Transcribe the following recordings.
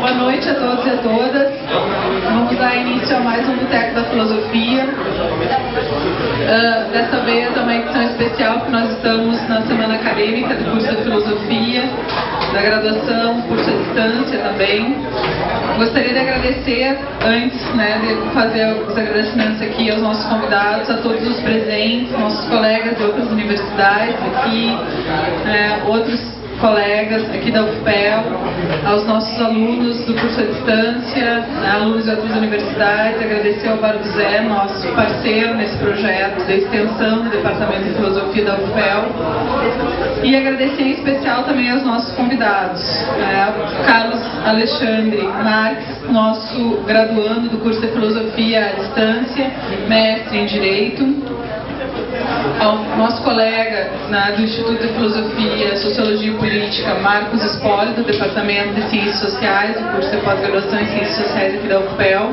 Boa noite a todos e a todas. Vamos dar início a mais um Boteco da Filosofia. Dessa vez é uma edição especial porque nós estamos na semana acadêmica do curso de Filosofia, da graduação, curso à distância também. Gostaria de agradecer, antes de fazer os agradecimentos aqui aos nossos convidados, a todos os presentes, nossos colegas de outras universidades aqui, outros colegas aqui da UFPEL, aos nossos alunos do curso à distância, alunos de outras universidades, agradecer ao Barbuzé, nosso parceiro nesse projeto de extensão do Departamento de Filosofia da UFPEL, e agradecer em especial também aos nossos convidados, Carlos Alexandre Marques, nosso graduando do curso de Filosofia à distância, mestre em Direito, ao nosso colega do Instituto de Filosofia, Sociologia e Política, Marcos Espólio, do Departamento de Ciências Sociais, do curso de pós-graduação em Ciências Sociais aqui da UFPEL.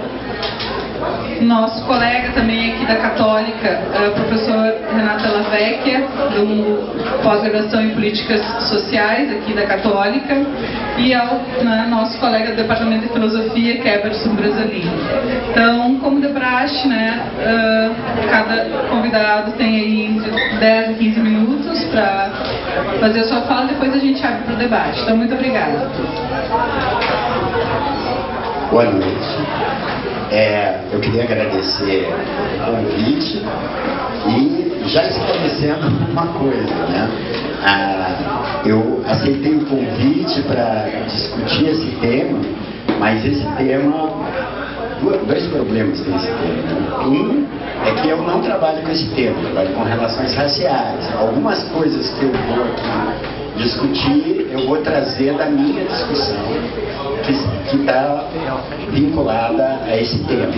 Nosso colega também aqui da Católica, professor Renata Lavecchia, do pós-graduação em Políticas Sociais aqui da Católica, e ao nosso colega do Departamento de Filosofia, Keverson Brasalini. Então, como de praxe, cada convidado tem aí entre 10 a 15 minutos para fazer a sua fala, depois a gente abre para o debate. Então, muito obrigada. Boa noite. Eu queria agradecer o convite e já esclarecendo uma coisa, eu aceitei o convite para discutir esse tema, mas esse tema, dois problemas com esse tema. Um é que eu não trabalho com esse tema, eu trabalho com relações raciais. Algumas coisas que eu vou aqui discutir, eu vou trazer da minha discussão, que está vinculada a esse tema.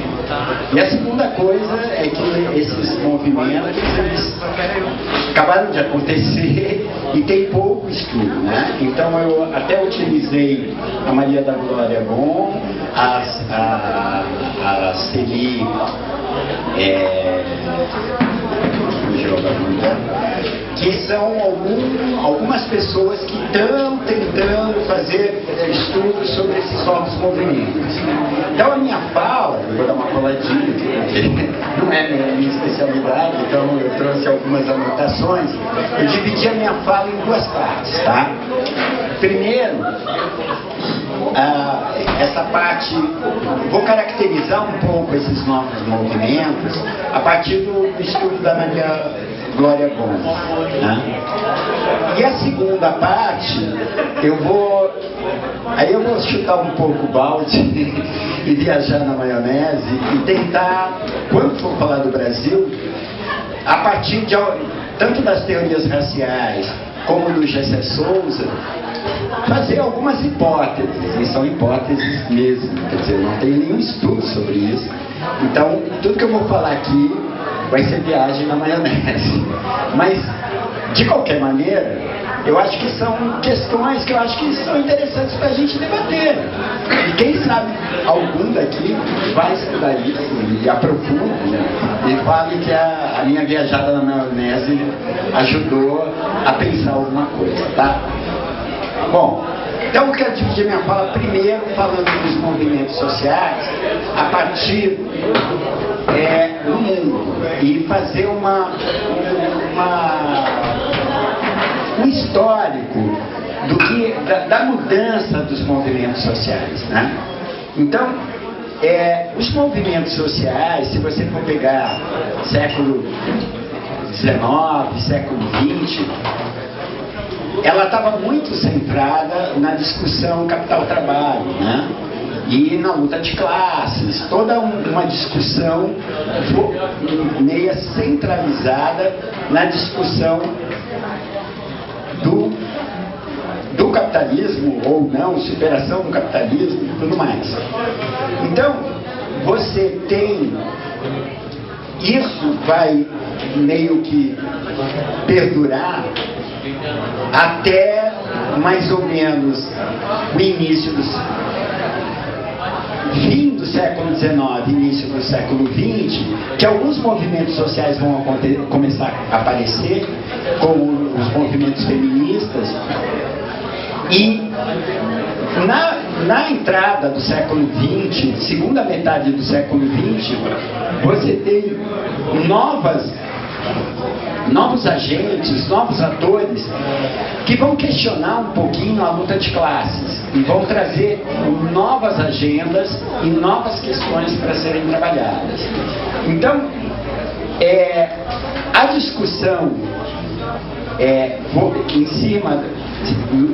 E a segunda coisa é que esses movimentos eles acabaram de acontecer e tem pouco estudo, Então eu até utilizei a Maria da Glória Bon, a Celi que são algumas pessoas que estão tentando fazer estudos sobre esses novos movimentos. Então a minha fala, eu vou dar uma coladinha, porque não é minha especialidade, então eu trouxe algumas anotações. Eu dividi a minha fala em duas partes, Primeiro, essa parte, vou caracterizar um pouco esses novos movimentos a partir do estudo da Maria Glória Bon, E a segunda parte, eu vou chutar um pouco o balde e viajar na maionese e tentar, quando for falar do Brasil, a partir de tanto das teorias raciais como do Gessé Souza, fazer algumas hipóteses, e são hipóteses mesmo, quer dizer, não tem nenhum estudo sobre isso. Então, tudo que eu vou falar aqui vai ser viagem na maionese. Mas, de qualquer maneira, eu acho que são questões que eu acho que são interessantes para a gente debater. E quem sabe algum daqui vai estudar isso e aprofunda e fale que a minha viajada na maionese ajudou a pensar alguma coisa, Bom, então eu quero dividir minha fala primeiro falando dos movimentos sociais a partir do mundo e fazer um histórico da mudança dos movimentos sociais, Então, os movimentos sociais, se você for pegar século XIX, século XX, ela estava muito centrada na discussão capital-trabalho, e na luta de classes, toda uma discussão meio centralizada na discussão do capitalismo ou não, superação do capitalismo e tudo mais. Então, você tem, isso vai meio que perdurar até mais ou menos o início fim do século XIX, início do século XX, que alguns movimentos sociais vão começar a aparecer, como os movimentos feministas, E na entrada do século XX, segunda metade do século XX, você tem novos agentes, novos atores que vão questionar um pouquinho a luta de classes e vão trazer novas agendas e novas questões para serem trabalhadas. Então, a discussão em cima,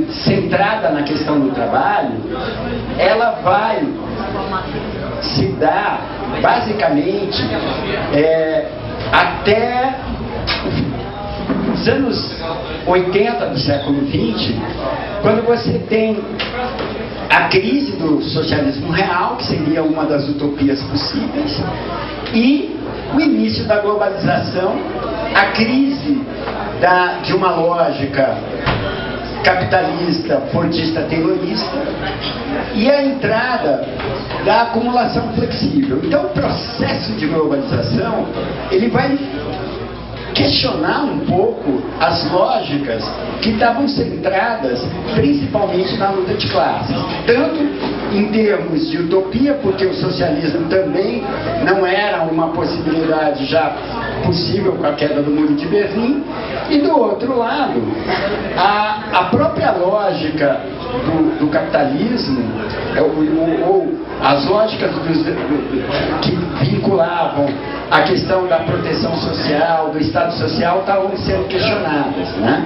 centrada na questão do trabalho, ela vai se dar basicamente até os anos 80 do século XX, quando você tem a crise do socialismo real, que seria uma das utopias possíveis, e o início da globalização, a crise de uma lógica capitalista, fordista, taylorista, e a entrada da acumulação flexível. Então, o processo de globalização, ele vai questionar um pouco as lógicas que estavam centradas principalmente na luta de classes, tanto em termos de utopia, porque o socialismo também não era uma possibilidade já possível com a queda do Muro de Berlim, e do outro lado, a própria lógica do capitalismo, ou as lógicas que vinculavam a questão da proteção social, do Estado Social, estavam sendo questionadas, né?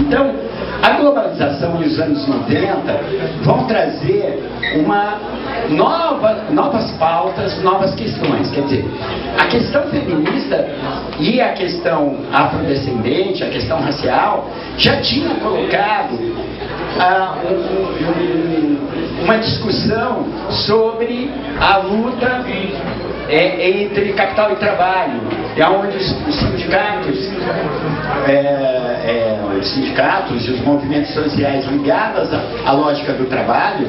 Então, a globalização e os anos 90 vão trazer novas pautas, novas questões. Quer dizer, a questão feminista e a questão afrodescendente, a questão racial, já tinham colocado uma discussão sobre a luta entre capital e trabalho, onde os sindicatos e os movimentos sociais ligados à lógica do trabalho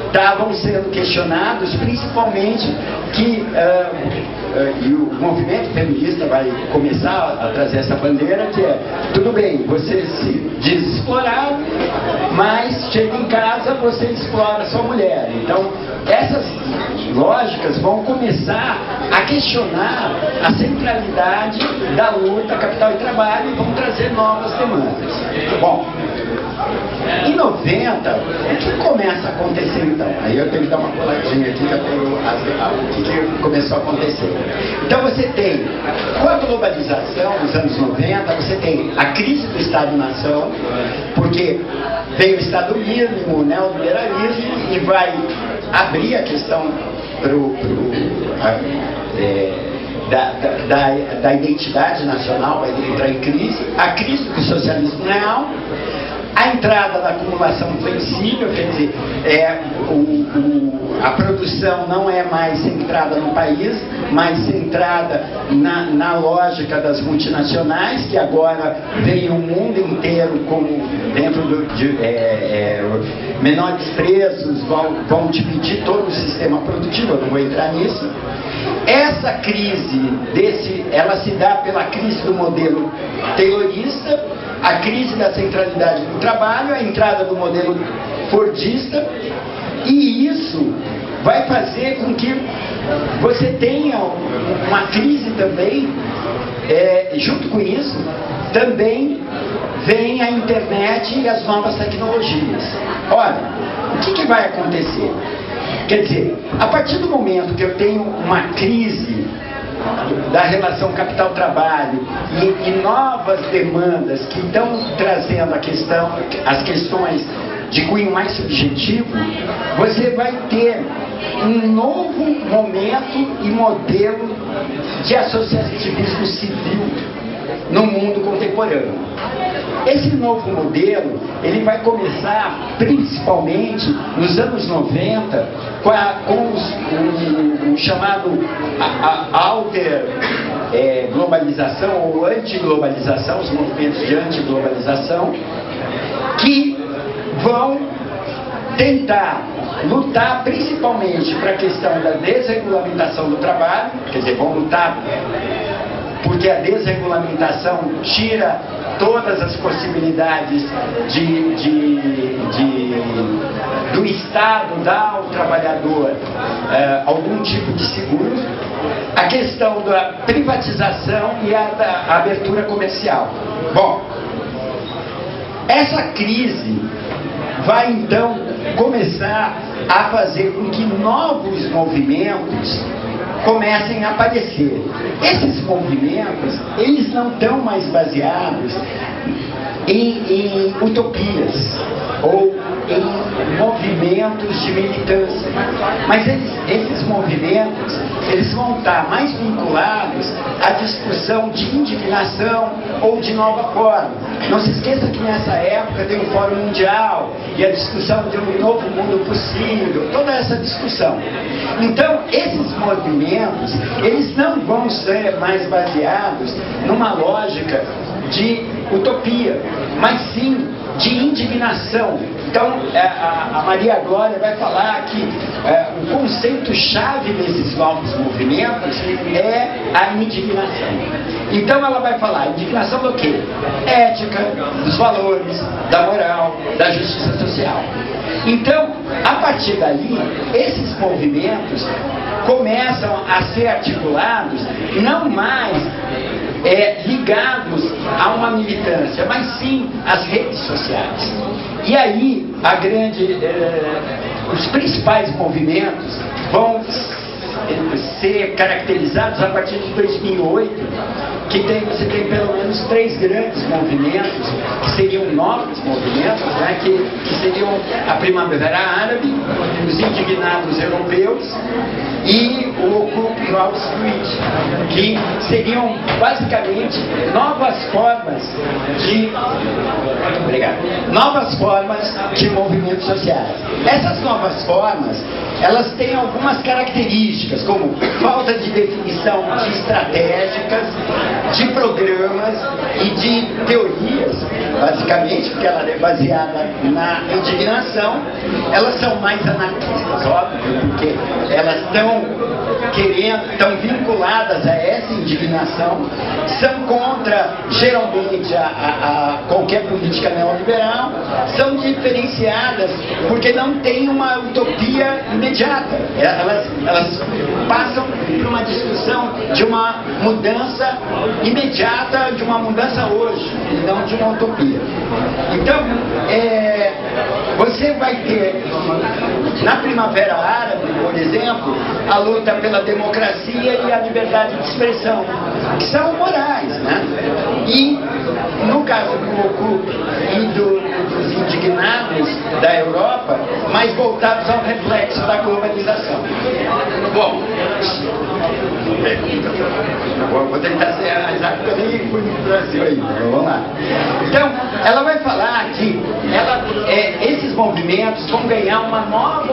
estavam sendo questionados, principalmente que e o movimento feminista vai começar a trazer essa bandeira, que é: tudo bem, você se diz explorado, mas chega em casa, você explora sua mulher. Então, essas lógicas vão começar a questionar a centralidade da luta capital e trabalho e vão trazer novas demandas. Bom, em 90, o que começa a acontecer então? Aí eu tenho que dar uma coladinha aqui, que eu tenho o que começou a acontecer. Então você tem, com a globalização nos anos 90, você tem a crise do Estado-nação, porque veio o Estado mínimo, o neoliberalismo, e vai abrir a questão da identidade nacional, vai entrar em crise, a crise do socialismo real, a entrada da acumulação flexível, quer dizer, a produção não é mais centrada no país, mas centrada na lógica das multinacionais, que agora veem o mundo inteiro como dentro de menores preços, vão dividir todo o sistema produtivo. Eu não vou entrar nisso. Essa crise ela se dá pela crise do modelo taylorista, a crise da centralidade do trabalho, a entrada do modelo fordista, e isso vai fazer com que você tenha uma crise também, junto com isso, também vem a internet e as novas tecnologias. Olha, o que vai acontecer? Quer dizer, a partir do momento que eu tenho uma crise da relação capital-trabalho e novas demandas que estão trazendo as questões de cunho mais subjetivo, você vai ter um novo momento e modelo de associativismo civil no mundo contemporâneo. Esse novo modelo, ele vai começar principalmente nos anos 90 com o chamado globalização ou antiglobalização, os movimentos de antiglobalização, que vão tentar lutar principalmente para a questão da desregulamentação do trabalho, quer dizer, vão lutar porque a desregulamentação tira todas as possibilidades do Estado dar ao trabalhador algum tipo de seguro, a questão da privatização e da abertura comercial. Bom, essa crise vai então começar a fazer com que novos movimentos comecem a aparecer. Esses movimentos, eles não estão mais baseados em utopias ou em movimentos de militância, mas esses movimentos, eles vão estar mais vinculados à discussão de indignação ou de nova forma. Não se esqueça que nessa época tem o Fórum Mundial e a discussão de um novo mundo possível, toda essa discussão. Então, esses movimentos, eles não vão ser mais baseados numa lógica de utopia, mas sim de indignação. Então, a Maria Glória vai falar que o conceito-chave desses novos movimentos é a indignação. Então, ela vai falar indignação do quê? Ética, dos valores, da moral, da justiça social. Então, a partir dali, esses movimentos começam a ser articulados não mais ligados a uma militância, mas sim às redes sociais. E aí, os principais movimentos vão ser caracterizados a partir de 2008, que você tem pelo menos 3 grandes movimentos, que seriam novos movimentos, né, que seriam a Primavera Árabe, os Indignados Europeus e o Occupy Wall Street, que seriam basicamente novas formas de movimentos sociais. Essas novas formas, elas têm algumas características, como falta de definição de estratégicas, de programas e de teorias, basicamente, porque ela é baseada na indignação. Elas são mais anarquistas, óbvio, porque elas estão vinculadas a essa indignação, são contra, geralmente, a qualquer política neoliberal, são diferenciadas porque não tem uma utopia imediata. Elas passam por uma discussão de uma mudança imediata, de uma mudança hoje, e não de uma utopia. Então, você vai ter, na Primavera Árabe, por exemplo, a luta pela democracia e a liberdade de expressão, que são morais, né? E, no caso do Occupy e dos indignados da Europa, mais voltados ao reflexo da globalização. Bom, vou tentar ser exato, porque eu nem fui no Brasil ainda, vamos lá. Então, ela vai falar que esses movimentos vão ganhar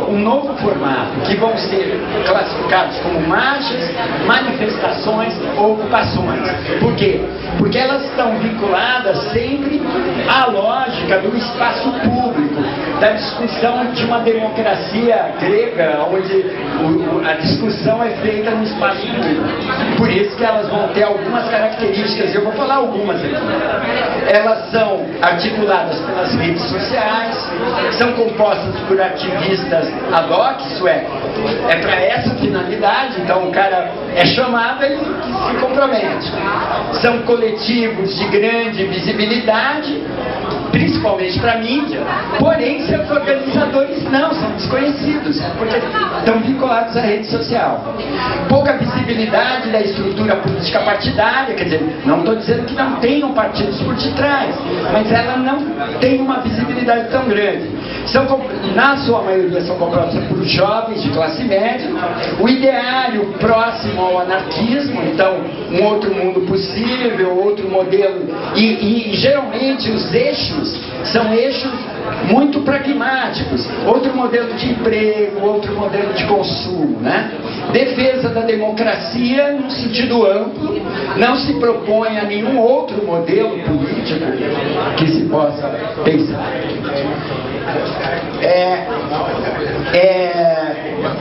um novo formato, que vão ser classificados como marchas, manifestações ou ocupações. Por quê? Porque elas estão vinculadas sempre à lógica do espaço público, da discussão de uma democracia grega, onde a discussão é feita no espaço público. Por isso que elas vão ter algumas características, eu vou falar algumas aqui. Elas são articuladas pelas redes sociais, são compostas por ativistas ad hoc, isso é para essa finalidade, então o cara é chamado e se compromete. São coletivos de grande visibilidade, principalmente para a mídia, porém seus organizadores não, são desconhecidos, porque estão vinculados à rede social. Pouca visibilidade da estrutura política partidária, quer dizer, não estou dizendo que não tenham partidos por detrás, mas ela não tem uma visibilidade tão grande. Na sua maioria são compostas por jovens de classe média, o ideário próximo ao anarquismo, então um outro mundo possível, outro modelo, e geralmente os eixos são eixos muito pragmáticos, outro modelo de emprego, outro modelo de consumo, né? Defesa da democracia num sentido amplo, não se propõe a nenhum outro modelo político que se possa pensar.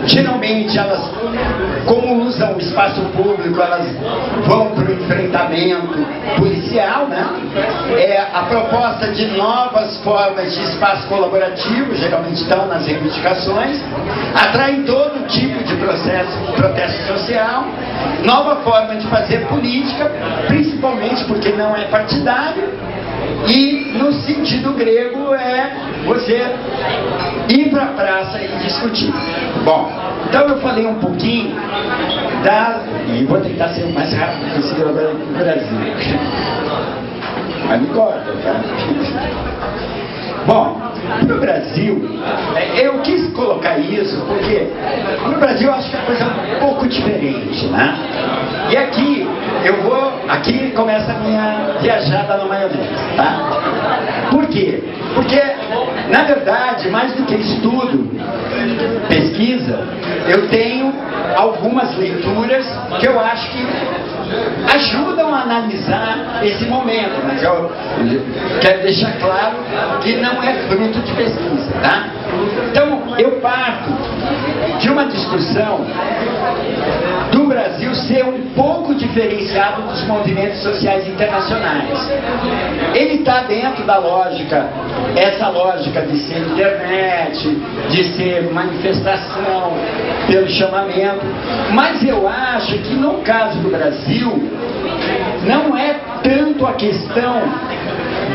Geralmente elas, como usam o espaço público, elas vão para o enfrentamento policial, né? A proposta de novas formas de espaço colaborativo, geralmente estão nas reivindicações, atraem todo tipo de protesto social, nova forma de fazer política, principalmente porque não é partidário, e no sentido grego é você ir para a praça e discutir. Bom, então eu falei um pouquinho e vou tentar ser o mais rápido possível agora no Brasil. Mas me corta, tá? Bom, no Brasil, eu quis colocar isso porque no Brasil eu acho que a coisa é um pouco diferente, né? E aqui começa a minha viajada na maionese, tá? Por quê? Porque, na verdade, mais do que estudo, pesquisa, eu tenho algumas leituras que eu acho que ajudam a analisar esse momento, mas eu quero deixar claro que não é fruto de pesquisa, tá? Então, eu parto de uma discussão do Brasil ser um pouco diferenciado dos movimentos sociais internacionais. Ele está dentro da lógica, essa lógica de ser internet, de ser manifestação pelo chamamento, mas eu acho que no caso do Brasil não é tanto a questão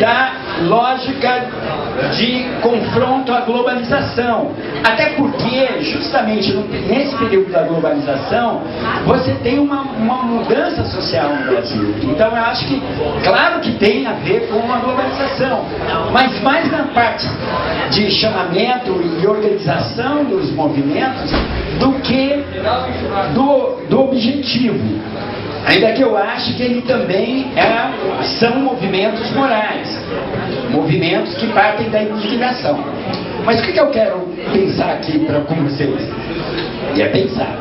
da lógica de confronto à globalização. Até porque, justamente nesse período da globalização, você tem uma mudança social no Brasil. Então eu acho que, claro que tem a ver com a globalização, mas mais na parte de chamamento e organização dos movimentos do que do objetivo. Ainda que eu acho que ele também são movimentos morais, movimentos que partem da indignação. Mas o que eu quero pensar aqui com vocês? E é pensar.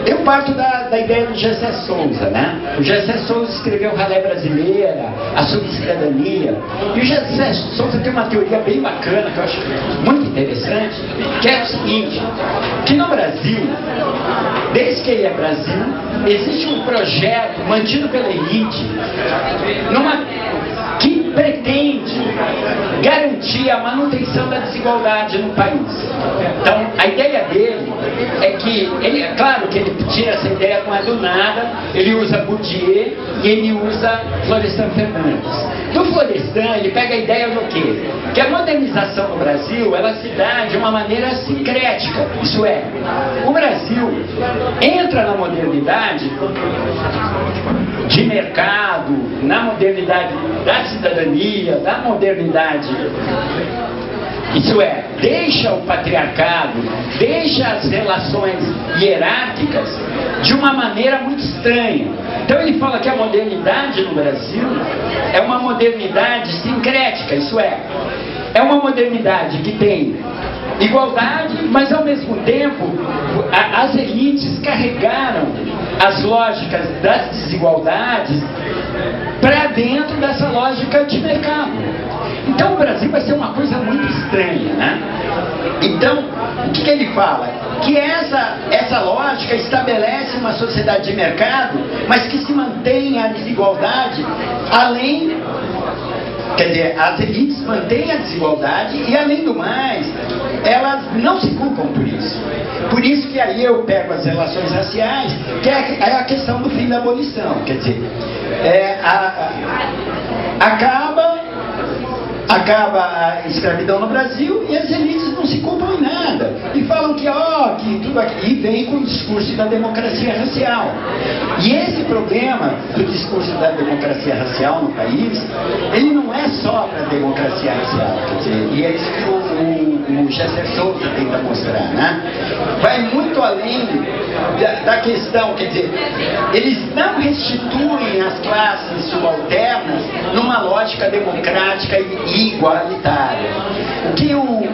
Eu parto da ideia do Gessé Souza, né? O Gessé Souza escreveu Ralé Brasileira, a Subcidadania. E o Gessé Souza tem uma teoria bem bacana, que eu acho muito interessante, que é o seguinte, que no Brasil, desde que ele é Brasil, existe um projeto mantido pela elite, que pretende garantir a manutenção da desigualdade no país. Então, a ideia dele é que, é claro que ele tira essa ideia, não é do nada, ele usa Bourdieu e ele usa Florestan Fernandes. Do Florestan, ele pega a ideia do quê? Que a modernização no Brasil, ela se dá de uma maneira sincrética, isso é, o Brasil entra na modernidade de mercado, na modernidade da cidadania, da modernidade, isso é, deixa o patriarcado, deixa as relações hierárquicas de uma maneira muito estranha. Então ele fala que a modernidade no Brasil é uma modernidade sincrética, isso é uma modernidade que tem igualdade, mas ao mesmo tempo as elites carregaram as lógicas das desigualdades para dentro dessa lógica de mercado. Então o Brasil vai ser uma coisa muito estranha, né? Então, o que ele fala? Que essa lógica estabelece uma sociedade de mercado, mas que se mantém a desigualdade além. Quer dizer, as elites mantêm a desigualdade e, além do mais, elas não se culpam por isso. Por isso que aí eu pego as relações raciais, que é a questão do fim da abolição. Quer dizer, acaba a escravidão no Brasil e as elites não se culpam em nada. E falam que tudo aqui. E vem com o discurso da democracia racial. E esse problema do discurso da democracia racial no país, ele não é só para a democracia racial. Quer dizer, e é isso que o Gessé Souza tenta mostrar, né? Vai muito além da questão, quer dizer, eles não restituem as classes subalternas numa lógica democrática e igualitária. O que o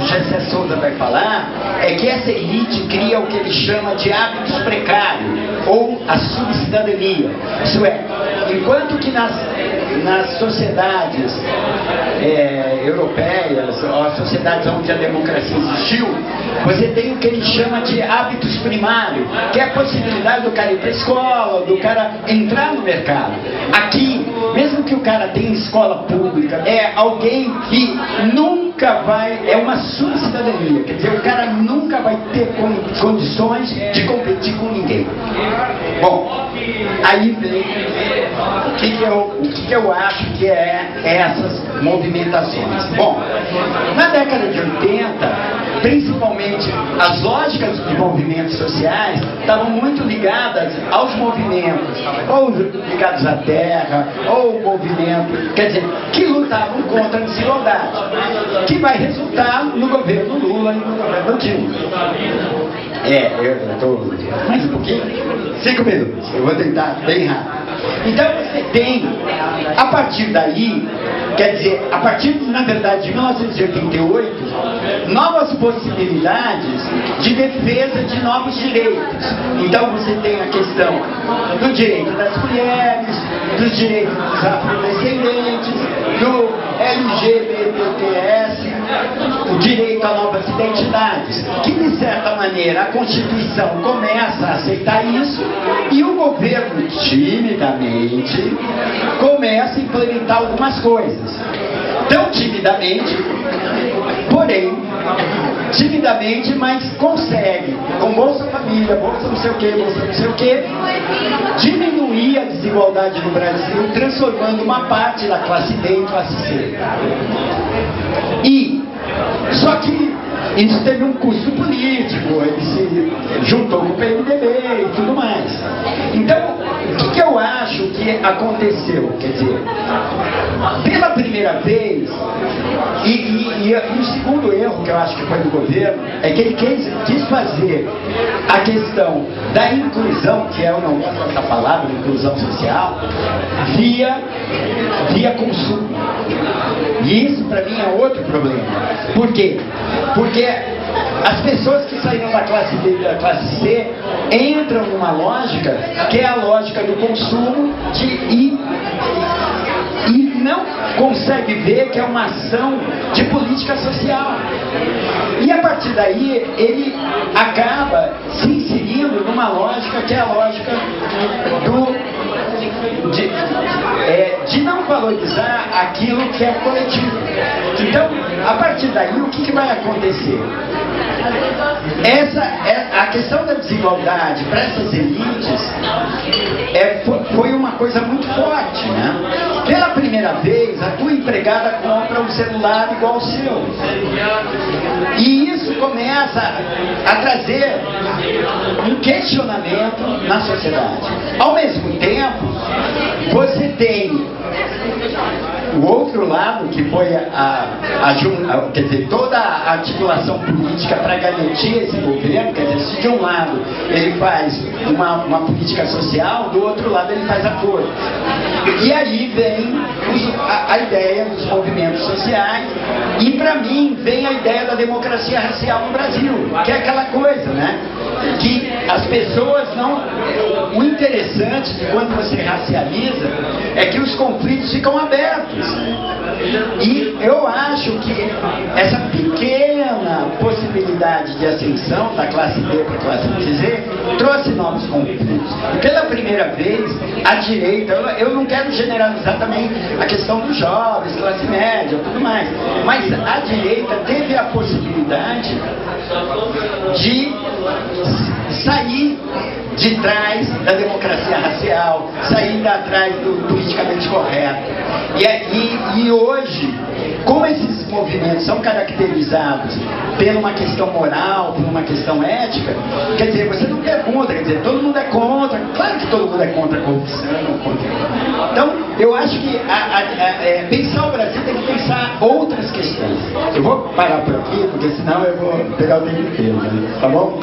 Gessé Souza vai falar é que essa elite cria o que ele chama de hábitos precários, ou a subcidadania. Isso é, enquanto que nas nas sociedades europeias, ou as sociedades onde a democracia existiu, você tem o que ele chama de hábitos primários, que é a possibilidade do cara ir para a escola, do cara entrar no mercado. Aqui, mesmo que o cara tenha escola pública, é alguém que nunca vai, é uma subcidadania, quer dizer, o cara nunca vai ter condições de competir com ninguém. Bom, aí vem o que eu acho que é essas movimentações. Bom, na década de 80, principalmente as lógicas dos movimentos sociais estavam muito ligadas aos movimentos, ou ligados à terra, ou movimento, quer dizer, que lutavam contra a desigualdade, que vai resultar no governo Lula e no governo Dilma. Eu estou mais um pouquinho, 5 minutos, eu vou tentar bem rápido. Então você tem, a partir daí, quer dizer, a partir, na verdade, de 1988, novas possibilidades de defesa de novos direitos. Então você tem a questão do direito das mulheres, dos direitos dos afrodescendentes, do LGBTQS, o direito a novas identidades, que de certa maneira a Constituição começa a aceitar isso e o governo timidamente começa a implementar algumas coisas. Tão timidamente, porém, timidamente, mas consegue, com Bolsa Família, Bolsa não sei o que, diminuir a desigualdade no Brasil, transformando uma parte da classe D em classe C. Só que isso teve um custo político, ele se juntou com o PMDB e tudo mais. Então, o que eu acho que aconteceu? Quer dizer, pela primeira vez, e o segundo erro que eu acho que foi do governo, é que ele quis fazer a questão da inclusão, que eu não gosto dessa palavra, inclusão social, via consumo. E isso para mim é outro problema. Por quê? Porque as pessoas que saíram da classe B e da classe C entram numa lógica que é a lógica do consumo e não consegue ver que é uma ação de política social. E a partir daí ele acaba se inserindo numa lógica que é a lógica de não valorizar aquilo que é coletivo. Então, a partir daí, o que vai acontecer? A questão da desigualdade para essas elites foi uma coisa muito forte, né? Pela primeira vez, a tua empregada compra um celular igual ao seu. E isso começa a trazer um questionamento na sociedade. Ao mesmo tempo, você tem o outro lado, que foi quer dizer, toda a articulação política para garantir esse governo. Quer dizer, se de um lado ele faz uma política social, do outro lado ele faz acordo. E aí vem a ideia dos movimentos sociais, e para mim vem a ideia da democracia racial no Brasil, que é aquela coisa, né? Que as pessoas não... O interessante de quando você racializa é que os conflitos ficam abertos. E eu acho que essa pequena possibilidade de ascensão da classe D para a classe Z trouxe novos conflitos. E pela primeira vez, a direita, eu não quero generalizar também a questão dos jovens, classe média, tudo mais, mas a direita teve a possibilidade de sair de trás da democracia racial, sair de trás do politicamente correto. E hoje, como esses movimentos são caracterizados por uma questão moral, por uma questão ética, quer dizer, você não pergunta, quer dizer, todo mundo é contra, claro que todo mundo é contra a corrupção, Então, eu acho que pensar o Brasil tem que pensar outras questões. Eu vou parar por aqui, porque senão eu vou pegar o tempo inteiro, né? Tá bom?